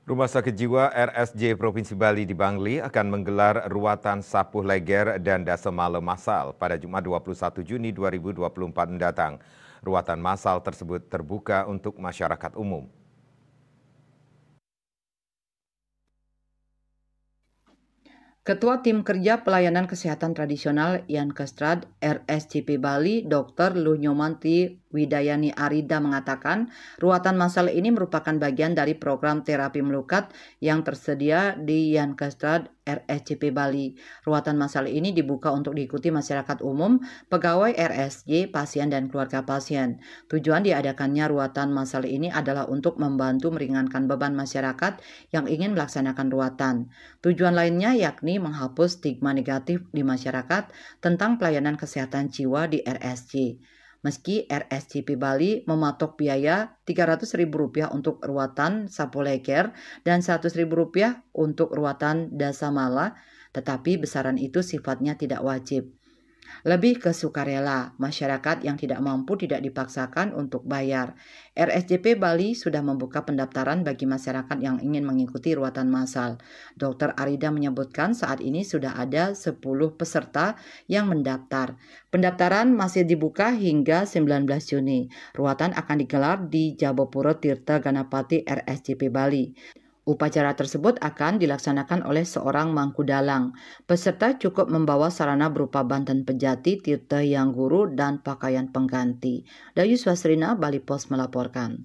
Rumah Sakit Jiwa RSJ Provinsi Bali di Bangli akan menggelar ruatan sapuh leger dan dasemale massal pada Jumat 21 Juni 2024 mendatang. Ruatan massal tersebut terbuka untuk masyarakat umum. Ketua Tim Kerja Pelayanan Kesehatan Tradisional Yankestrad RSJP Bali, Dr. Lunyomanti Widayani Arida mengatakan, ruatan massal ini merupakan bagian dari program terapi melukat yang tersedia di Yankestrad RSJP Bali. Ruatan massal ini dibuka untuk diikuti masyarakat umum, pegawai RSJ, pasien dan keluarga pasien. Tujuan diadakannya ruatan massal ini adalah untuk membantu meringankan beban masyarakat yang ingin melaksanakan ruatan. Tujuan lainnya yakni menghapus stigma negatif di masyarakat tentang pelayanan kesehatan jiwa di RSJ. Meski RSJP Bali mematok biaya Rp300.000 untuk ruatan sapu leger dan Rp100.000 untuk ruatan dasamala, tetapi besaran itu sifatnya tidak wajib. Lebih ke sukarela, masyarakat yang tidak mampu tidak dipaksakan untuk bayar. RSJP Bali sudah membuka pendaftaran bagi masyarakat yang ingin mengikuti ruatan massal. Dr. Arida menyebutkan saat ini sudah ada 10 peserta yang mendaftar. Pendaftaran masih dibuka hingga 19 Juni. Ruatan akan digelar di Jabopuro Tirta Ganapati RSJP Bali. Upacara tersebut akan dilaksanakan oleh seorang mangku dalang. Peserta cukup membawa sarana berupa banten pejati, tirta yang guru, dan pakaian pengganti. Dayu Swasrina, Bali Pos melaporkan.